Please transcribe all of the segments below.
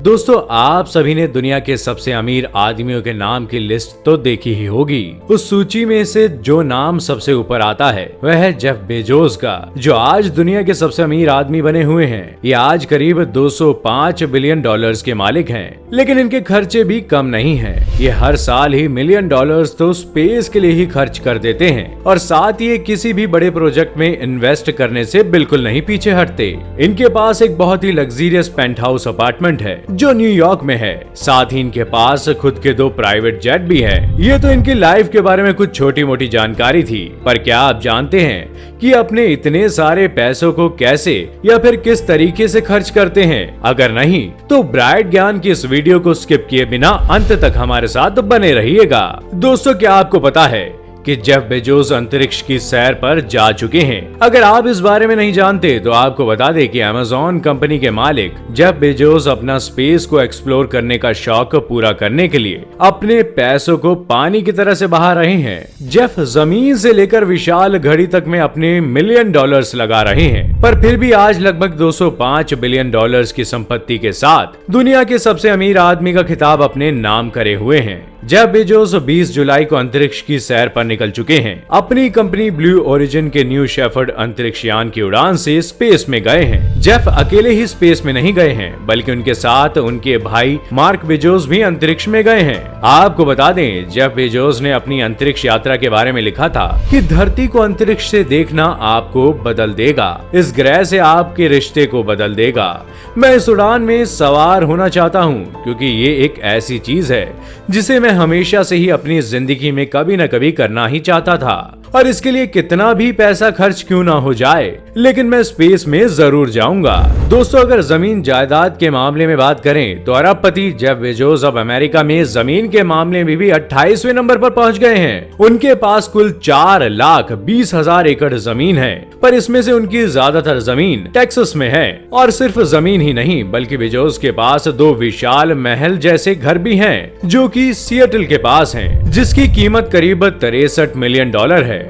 दोस्तों, आप सभी ने दुनिया के सबसे अमीर आदमियों के नाम की लिस्ट तो देखी ही होगी। उस सूची में से जो नाम सबसे ऊपर आता है वह है जेफ बेजोस का, जो आज दुनिया के सबसे अमीर आदमी बने हुए हैं। ये आज करीब 205 बिलियन डॉलर्स के मालिक हैं, लेकिन इनके खर्चे भी कम नहीं हैं। ये हर साल ही मिलियन डॉलर्स तो स्पेस के लिए ही खर्च कर देते हैं और साथ ही किसी भी बड़े प्रोजेक्ट में इन्वेस्ट करने से बिल्कुल नहीं पीछे हटते। इनके पास एक बहुत ही लग्जरियस पेंट हाउस अपार्टमेंट है जो न्यूयॉर्क में है। साथ ही इनके पास खुद के 2 प्राइवेट जेट भी है। ये तो इनकी लाइफ के बारे में कुछ छोटी मोटी जानकारी थी, पर क्या आप जानते हैं कि अपने इतने सारे पैसों को कैसे या फिर किस तरीके से खर्च करते हैं? अगर नहीं तो ब्राइट ज्ञान की इस वीडियो को स्किप किए बिना अंत तक हमारे साथ बने रहिएगा। दोस्तों, क्या आपको पता है कि जेफ बेजोस अंतरिक्ष की सैर पर जा चुके हैं? अगर आप इस बारे में नहीं जानते तो आपको बता दें कि अमेज़न कंपनी के मालिक जेफ बेजोस अपना स्पेस को एक्सप्लोर करने का शौक पूरा करने के लिए अपने पैसों को पानी की तरह से बहा रहे हैं। जेफ जमीन से लेकर विशाल घड़ी तक में अपने मिलियन डॉलर्स लगा रहे हैं, पर फिर भी आज लगभग 205 बिलियन डॉलर्स की संपत्ति के साथ दुनिया के सबसे अमीर आदमी का खिताब अपने नाम करे हुए हैं। जेफ बेजोस 20 जुलाई को अंतरिक्ष की सैर पर निकल चुके हैं। अपनी कंपनी ब्लू ओरिजिन के न्यू शेफर्ड अंतरिक्ष यान की उड़ान से स्पेस में गए हैं। जेफ अकेले ही स्पेस में नहीं गए हैं, बल्कि उनके साथ उनके भाई मार्क बेजोस भी अंतरिक्ष में गए हैं। आपको बता दें, जेफ बेजोस ने अपनी अंतरिक्ष यात्रा के बारे में लिखा था कि धरती को अंतरिक्ष से देखना आपको बदल देगा, इस ग्रह से आपके रिश्ते को बदल देगा। मैं इस उड़ान में सवार होना चाहता हूँ क्योंकि ये एक ऐसी चीज है जिसे मैं हमेशा से ही अपनी जिंदगी में कभी न कभी करना ही चाहता था, और इसके लिए कितना भी पैसा खर्च क्यों ना हो जाए, लेकिन मैं स्पेस में जरूर जाऊंगा। दोस्तों, अगर जमीन जायदाद के मामले में बात करें तो अरबपति जेफ बेजोस अब अमेरिका में जमीन के मामले में भी 28वें नंबर पर पहुंच गए हैं। उनके पास कुल 4,20,000 एकड़ जमीन है, पर इसमें से उनकी ज्यादातर जमीन टेक्सास में है। और सिर्फ जमीन ही नहीं, बल्कि बेजोस के पास 2 विशाल महल जैसे घर भी हैं, जो कि सिएटल के पास हैं, जिसकी कीमत करीब 63 मिलियन डॉलर है।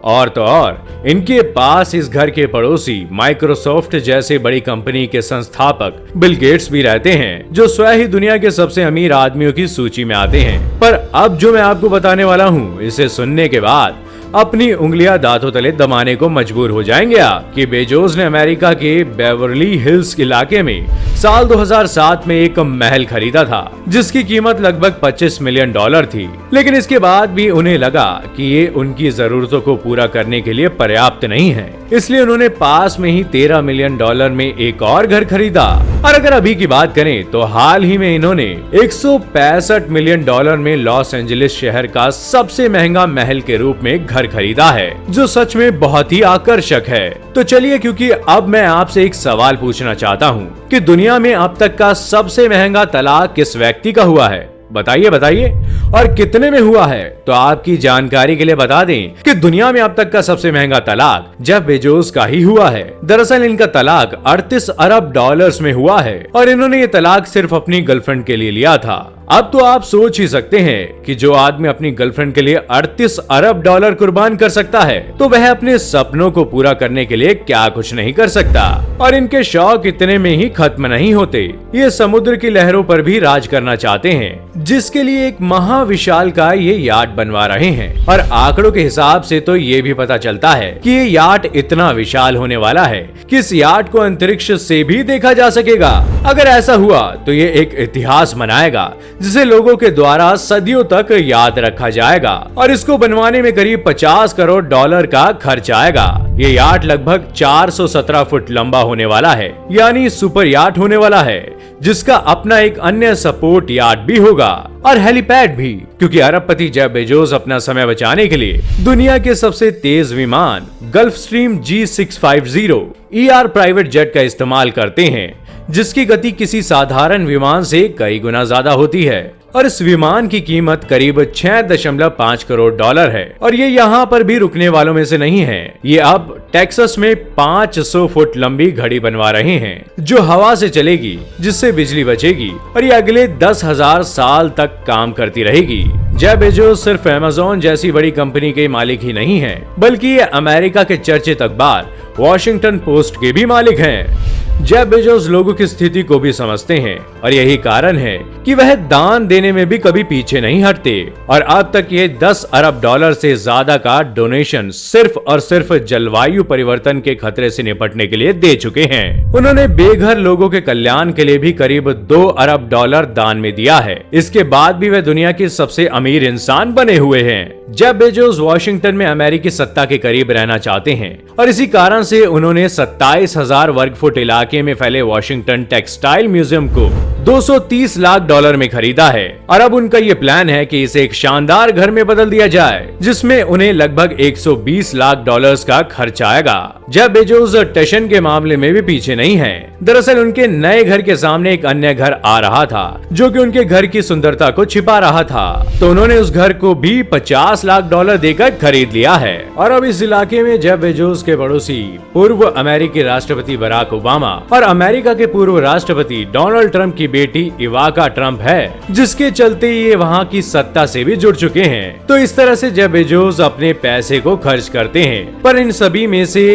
और तो और इनके पास इस घर के पड़ोसी माइक्रोसॉफ्ट जैसे बड़ी कंपनी के संस्थापक बिल गेट्स भी रहते हैं, जो स्वयं ही दुनिया के सबसे अमीर आदमियों की सूची में आते हैं। पर अब जो मैं आपको बताने वाला हूँ, इसे सुनने के बाद अपनी उंगलियां दांतों तले दबाने को मजबूर हो जाएंगे आप कि बेजोस ने अमेरिका के बेवर्ली हिल्स इलाके में साल 2007 में एक महल खरीदा था, जिसकी कीमत लगभग 25 मिलियन डॉलर थी। लेकिन इसके बाद भी उन्हें लगा कि ये उनकी जरूरतों को पूरा करने के लिए पर्याप्त नहीं है, इसलिए उन्होंने पास में ही 13 मिलियन डॉलर में एक और घर खरीदा। और अगर अभी की बात करें तो हाल ही में इन्होंने 165 मिलियन डॉलर में लॉस एंजलिस शहर का सबसे महंगा महल के रूप में घर खरीदा है, जो सच में बहुत ही आकर्षक है। तो चलिए, क्योंकि अब मैं आपसे एक सवाल पूछना चाहता हूँ कि दुनिया में अब तक का सबसे महंगा तलाक किस व्यक्ति का हुआ है? बताइए बताइए, और कितने में हुआ है? तो आपकी जानकारी के लिए बता दें कि दुनिया में अब तक का सबसे महंगा तलाक जेफ बेजोस का ही हुआ है। दरअसल इनका तलाक 38 अरब डॉलर्स में हुआ है, और इन्होंने ये तलाक सिर्फ अपनी गर्लफ्रेंड के लिए लिया था। अब तो आप सोच ही सकते हैं कि जो आदमी अपनी गर्लफ्रेंड के लिए 38 अरब डॉलर कुर्बान कर सकता है, तो वह अपने सपनों को पूरा करने के लिए क्या कुछ नहीं कर सकता। और इनके शौक इतने में ही खत्म नहीं होते, ये समुद्र की लहरों पर भी राज करना चाहते हैं, जिसके लिए एक महाविशाल का ये याट बनवा रहे हैं। और आंकड़ों के हिसाब से तो ये भी पता चलता है कि ये याट इतना विशाल होने वाला है कि इस याट को अंतरिक्ष से भी देखा जा सकेगा। अगर ऐसा हुआ तो ये एक इतिहास बनाएगा, जिसे लोगों के द्वारा सदियों तक याद रखा जाएगा। और इसको बनवाने में करीब 50 करोड़ डॉलर का खर्च आएगा। ये याट लगभग 417 फुट लंबा होने वाला है, यानी सुपर याट होने वाला है, जिसका अपना एक अन्य सपोर्ट याट भी होगा और हेलीपैड भी, क्योंकि अरबपति जेफ बेजोस अपना समय बचाने के लिए दुनिया के सबसे तेज विमान Gulfstream G650 ER private jet का इस्तेमाल करते हैं, जिसकी गति किसी साधारण विमान से कई गुना ज्यादा होती है। और इस विमान की कीमत करीब 6.5 करोड़ डॉलर है। और ये यहाँ पर भी रुकने वालों में से नहीं है। ये अब टेक्सास में 500 फुट लंबी घड़ी बनवा रहे हैं, जो हवा से चलेगी, जिससे बिजली बचेगी, और ये अगले 10,000 साल तक काम करती रहेगी। जेफ बेजोस सिर्फ अमेज़न जैसी बड़ी कंपनी के मालिक ही नहीं है, बल्कि ये अमेरिका के चर्चित अखबार वॉशिंगटन पोस्ट के भी मालिक हैं। जेफ बेजोस लोगों की स्थिति को भी समझते हैं और यही कारण है कि वह दान देने में भी कभी पीछे नहीं हटते और अब तक ये 10 अरब डॉलर से ज्यादा का डोनेशन सिर्फ और सिर्फ जलवायु परिवर्तन के खतरे से निपटने के लिए दे चुके हैं। उन्होंने बेघर लोगों के कल्याण के लिए भी करीब 2 अरब डॉलर दान में दिया है। इसके बाद भी वह दुनिया के सबसे अमीर इंसान बने हुए हैं। जेफ बेजोस वॉशिंगटन में अमेरिकी सत्ता के करीब रहना चाहते हैं और इसी कारण से उन्होंने 27,000 वर्ग फुट इलाके में फैले वॉशिंगटन टेक्सटाइल म्यूजियम को 230 लाख डॉलर में खरीदा है और अब उनका ये प्लान है कि इसे एक शानदार घर में बदल दिया जाए जिसमें उन्हें लगभग 120 लाख डॉलर्स का खर्च आएगा। जेफ बेजोस टशन के मामले में भी पीछे नहीं है। दरअसल उनके नए घर के सामने एक अन्य घर आ रहा था जो कि उनके घर की सुंदरता को छिपा रहा था, तो उन्होंने उस घर को भी 50 लाख डॉलर देकर खरीद लिया है। और अब इस इलाके में जेफ बेजोस के पड़ोसी पूर्व अमेरिकी राष्ट्रपति बराक ओबामा और अमेरिका के पूर्व राष्ट्रपति डोनाल्ड ट्रंप की बेटी इवाका ट्रंप है, जिसके चलते ये वहाँ की सत्ता से भी जुड़ चुके हैं। तो इस तरह से जेफ बेजोस अपने पैसे को खर्च करते हैं, पर इन सभी में से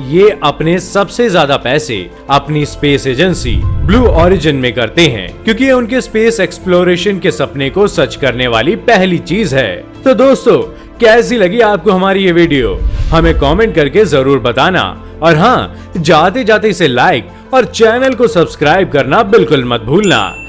ये अपने सबसे ज्यादा पैसे अपनी स्पेस एजेंसी ब्लू ओरिजिन में करते हैं, क्योंकि ये उनके स्पेस एक्सप्लोरेशन के सपने को सच करने वाली पहली चीज है। तो दोस्तों, कैसी लगी आपको हमारी ये वीडियो, हमें कमेंट करके जरूर बताना और हाँ, जाते जाते इसे लाइक और चैनल को सब्सक्राइब करना बिल्कुल मत भूलना।